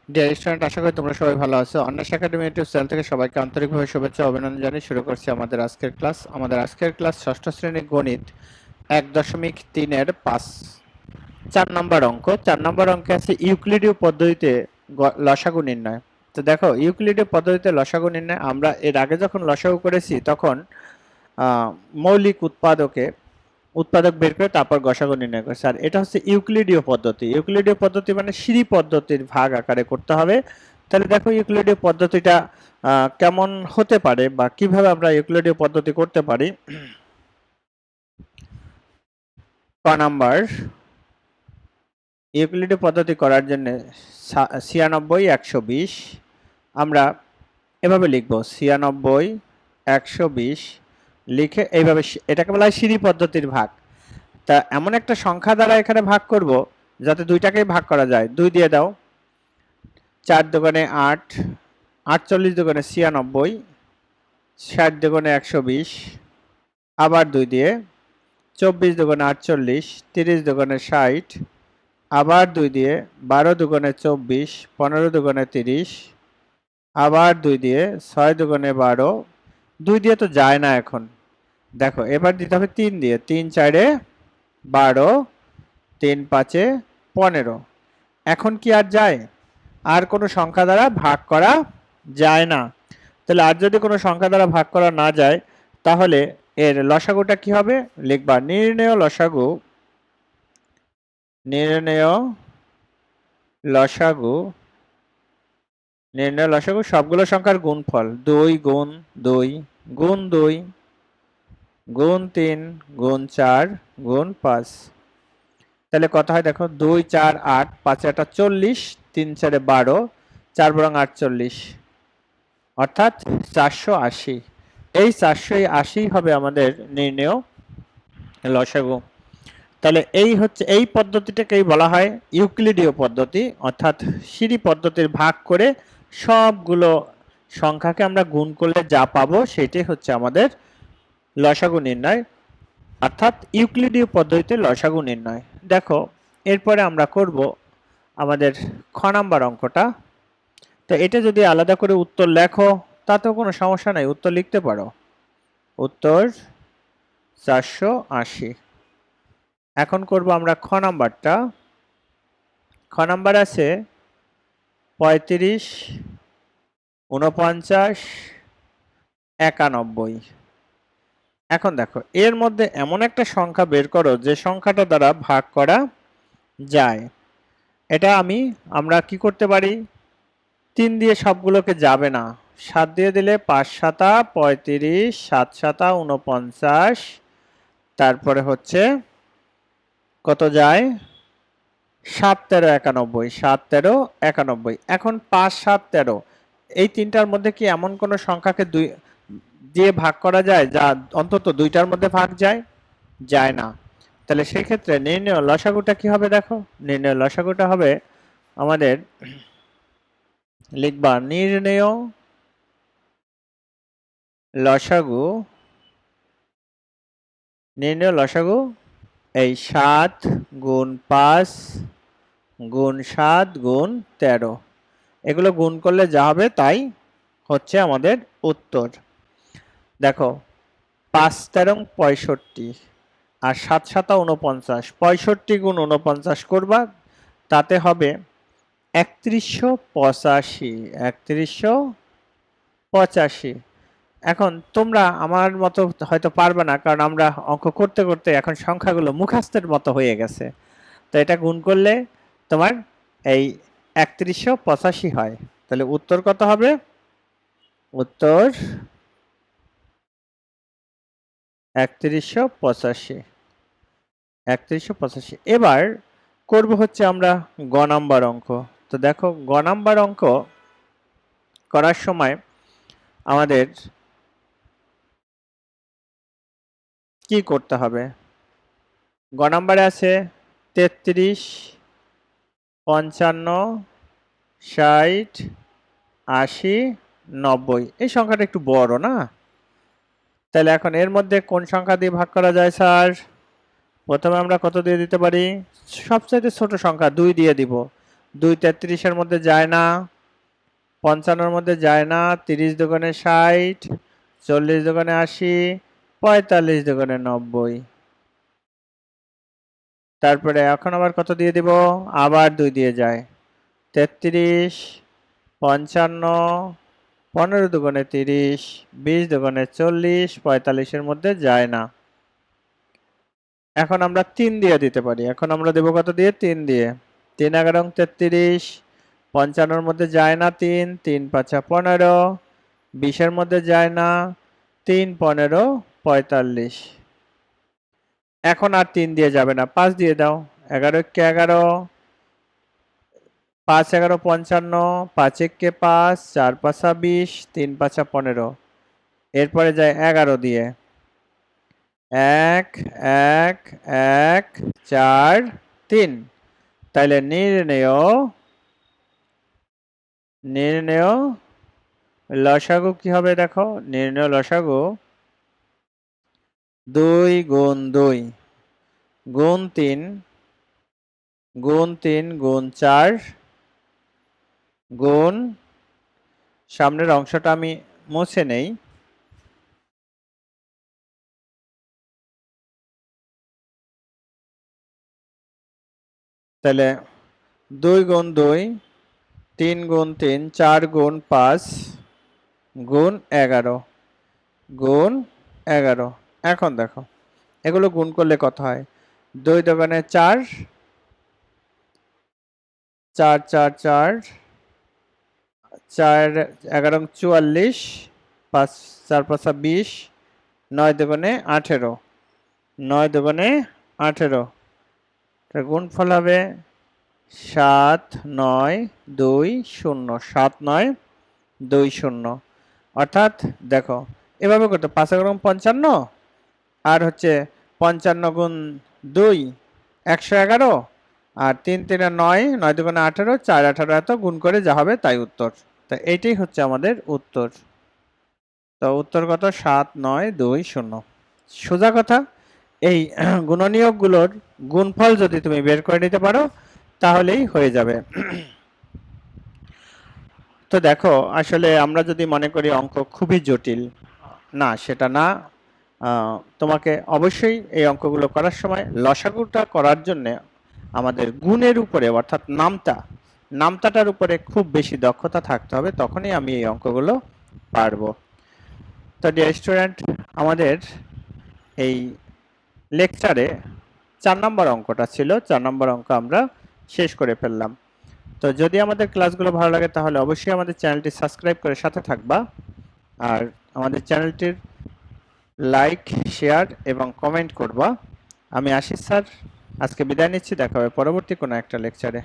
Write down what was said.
Dear student, আশা করি তোমরা সবাই ভালো আছো। অন্বেষা একাডেমি ইউটিউব চ্যানেল থেকে সবাইকে আন্তরিকভাবে শুভেচ্ছা ও অভিনন্দন জানিয়ে শুরু করছি আমাদের আজকের ক্লাস। আমাদের আজকের ক্লাস ষষ্ঠ শ্রেণীর গণিত 1.3-এর 4 নম্বর অঙ্ক। 4 নম্বর অঙ্কে আছে ইউক্লিডীয় পদ্ধতিতে লসাগু নির্ণয়। তো দেখো, ইউক্লিডীয় পদ্ধতিতে লসাগু নির্ণয় আমরা এর আগে যখন লসাগু করেছি তখন মৌলিক উৎপাদক বের করে তারপর গসাগু নির্ণয় করছে। আর এটা হচ্ছে ইউক্লিডীয় পদ্ধতি। ইউক্লিডীয় পদ্ধতি মানে সিঁড়ি পদ্ধতির ভাগ আকারে করতে হবে। তাহলে দেখো ইউক্লিডীয় পদ্ধতিটা কেমন হতে পারে বা কিভাবে আমরা ইউক্লিডীয় পদ্ধতি করতে পারি। ক নাম্বার, ইউক্লিডীয় পদ্ধতি করার জন্য 96 120 আমরা এভাবে লিখব। 96 120 লিখে এইভাবে এটাকে বলা হয় সিঁড়ি পদ্ধতির ভাগ। তা এমন একটা সংখ্যা দ্বারা এখানে ভাগ করব যাতে দুইটাকেই ভাগ করা যায়। 2 দিয়ে দাও। 4 দুগুণে 8, 48 দুগুণে 96, 60 দুগুণে 120, আবার 2 দিয়ে 24 দুগুণে 48, 30 দুগুণে 60, আবার 2 দিয়ে 12 দুগুণে 24, 15 দুগুণে 30, আবার 2 দিয়ে 6 দুগুণে 12, 2 দিয়ে তো যায় না এখন। দেখো এবার দিতে হবে 3 দিয়ে। 3 4 12, 3 5 15। এখন কি আর যায়? আর কোনো সংখ্যা দ্বারা ভাগ করা যায় না। তাহলে আর যদি কোনো সংখ্যা দ্বারা ভাগ করা না যায় তাহলে এর লসাগুটা কি হবে? লিখবা নির্ণেয় লসাগু। নির্ণেয় লসাগু নির্ণেয় লসাগু সবগুলো সংখ্যার গুণফল। 2 গুণ 2 গুণ 2 গুণ 3 গুণ 4 গুণ 5। তাহলে কত হয় দেখো? 2 4 8, 5 8 40, 3 4 12, 4 বরং 48, অর্থাৎ 480। এই 480 হবে আমাদের নির্ণেয় লসাগু। তাহলে এই পদ্ধতিটাকেই বলা হয় ইউক্লিডীয় পদ্ধতি, অর্থাৎ সিঁড়ি পদ্ধতির ভাগ করে সবগুলো সংখ্যাকে আমরা গুণ করলে যা পাবো সেটাই হচ্ছে আমাদের লসাগু নির্ণয়, অর্থাৎ ইউক্লিডীয় পদ্ধতিতে লসাগু নির্ণয়। দেখো এরপরে আমরা করব আমাদের খ নাম্বার অঙ্কটা। তো এটা যদি আলাদা করে উত্তর লেখো তাতেও কোনো সমস্যা নাই, উত্তর লিখতে পারো। উত্তর 480। এখন করব আমরা খ নাম্বারটা। খ নাম্বার আছে 35, 49, 91। এখন দেখো এর মধ্যে এমন একটা সংখ্যা বের করো যে সংখ্যাটা দ্বারা ভাগ করা যায়। এটা আমরা কি করতে পারি? 3 দিয়ে সবগুলোকে যাবে না। 7 দিয়ে দিলে 5 7 35, 7 7 49, তারপরে হচ্ছে কত যায়? 7 13 91, 7 13 91। এখন 5 7 13 এই তিনটার মধ্যে কি এমন কোন সংখ্যাকে দিয়ে ভাগ করা যায় যা অন্তত দুইটার মধ্যে ভাগ যায়? যায় না। তাহলে সেই ক্ষেত্রে নির্ণেয় লসাগুটা কি হবে? দেখো নির্ণেয় লসাগুটা হবে আমাদের, লিখবা নির্ণেয় লসাগু। নির্ণেয় লসাগু এই 7 গুণ 5 গুণ 7 গুণ 13, এগুলো গুণ করলে যা হবে তাই হচ্ছে আমাদের উত্তর। দেখো 5 13 65 আর 7 7 49, 65 গুণ 49 করবা, তাতে হবে 3185। 3185। এখন তোমরা আমার মতো হয়তো পারবে না, কারণ আমরা অঙ্ক করতে করতে এখন সংখ্যাগুলো মুখস্থের মতো হয়ে গেছে। তো এটা গুণ করলে তোমার এই 3185 হয়। তাহলে উত্তর কত হবে? উত্তর 3185। 3185। এবার করব হচ্ছে আমরা গ নাম্বার অঙ্ক। তো দেখো গ নাম্বার অঙ্ক করার সময় আমাদের কি করতে হবে? গ নাম্বারে আছে 33, 55, 60, 80, 90। এই সংখ্যাটা একটু বড় না? তাহলে এখন এর মধ্যে কোন সংখ্যা দিয়ে ভাগ করা যায় স্যার? প্রথমে আমরা কত দিয়ে দিতে পারি? সবচাইতে ছোট সংখ্যা 2 দিয়ে দিব। 2 33-এর মধ্যে যায় না, 55-এর মধ্যে যায় না, 30 দুগুণে 60, 40 দুগুণে 80, 45 দুগুণে 90। তারপরে এখন আবার কত দিয়ে দিব? আবার 2 দিয়ে যায়। 33, 55, 15 দুগুণে 30, 20 দুগুণে 40, 45-এর মধ্যে যায় না। এখন আমরা 3 দিয়ে দিতে পারি। এখন আমরা দেব কত দিয়ে? 3 দিয়ে। 3 11 33, 55-এর মধ্যে যায় না 3, 3 5 15, 20-এর মধ্যে যায় না 3 15 45। এখন আর 3 দিয়ে যাবে না, 5 দিয়ে দাও। 11 কে 11, 5 11 55, 5 1 5, 4 5 20, 3 5 15। এরপরে যায় 11 দিয়ে। 1 1 1 4 3। তাইলে নির্ণেয় লসাগু কি হবে দেখো? নির্ণেয় লসাগু 2 গুণ 2 গুণ 3 গুণ 3 গুণ 4 গুণ, সামনের অংশটা আমি মুছে নেই। তাহলে 2 গুণ 2, 3 গুণ 3, 4 গুণ 5 গুণ 11 গুণ 11। এখন দেখো এগুলো গুণ করলে কত হয়? 2 দোকানে 4, 4 4 4, 4 11 44, 5 4 5 20, 9 দোকানে 18, 9 দোকানে 18। গুণফল হবে 7 9 2 0, 7 9 2 0। অর্থাৎ দেখো এভাবে করতে 5 11 55 আর হচ্ছে 55 গুণ 2 111, আর 3 3 9, 9 দুগুণে 18, 4 18 এত গুণ করে যা হবে তাই উত্তর। তো এইটাই হচ্ছে আমাদের উত্তর। তো উত্তর কত? 7 9 2 0। সোজা কথা, এই গুণনীয়কগুলোর গুণফল যদি তুমি বের করে নিতে পারো তাহলেই হয়ে যাবে। তো দেখো আসলে আমরা যদি মনে করি অঙ্ক খুবই জটিল, না সেটা না। তোমাকে অবশ্যই এই অঙ্কগুলো করার সময় লসাগুটা করার জন্য আমাদের গুণের উপরে অর্থাৎ নামতাটার উপরে খুব বেশি দক্ষতা থাকতে হবে, তখনই আমি এই অঙ্কগুলো পারবো। তো ডিয়ার স্টুডেন্ট, আমাদের এই লেকচারে 4 নম্বর অঙ্কটা ছিল। 4 নম্বর অঙ্ক আমরা শেষ করে ফেললাম। তো যদি আমাদের ক্লাসগুলো ভালো লাগে তাহলে অবশ্যই আমাদের চ্যানেলটি সাবস্ক্রাইব করে সাথে থাকবা, আর আমাদের চ্যানেলটির লাইক শেয়ার এবং কমেন্ট করবা। আমি আশিস স্যার আজকে বিদায় নিচ্ছি। দেখা হবে পরবর্তী কোনো একটা লেকচারে।